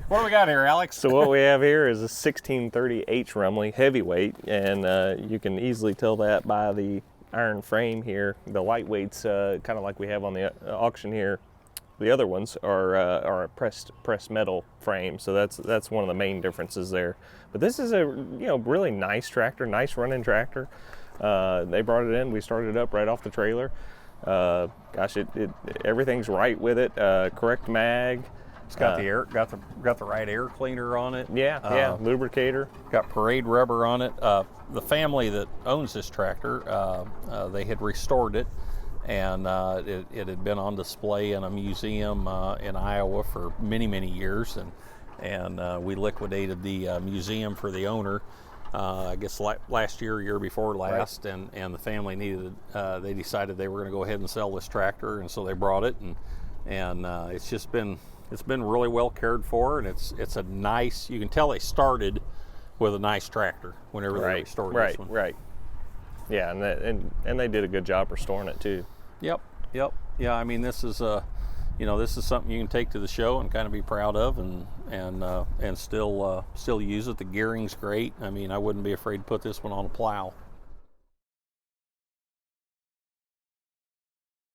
What do we got here, Alex? So what we have here is a 1630H Rumely heavyweight, and you can easily tell that by the iron frame here. The lightweights, kind of like we have on the auction here. The other ones are a pressed metal frame, so that's one of the main differences there. But this is a really nice tractor, nice running tractor. They brought it in. We started it up right off the trailer. Gosh, everything's right with it. Correct mag. It's got the right air cleaner on it. Yeah, lubricator. Got parade rubber on it. The family that owns this tractor, they had restored it, and it had been on display in a museum in Iowa for many years, and we liquidated the museum for the owner. I guess last year before last, right. and the family needed. They decided they were going to go ahead and sell this tractor, and so they brought it, and it's been really well cared for, and it's a nice. You can tell they started with a nice tractor whenever they restored this one. Right. Yeah, and they did a good job restoring it too. Yep. Yeah, I mean, this is this is something you can take to the show and kind of be proud of, and still use it. The gearing's great. I mean, I wouldn't be afraid to put this one on a plow.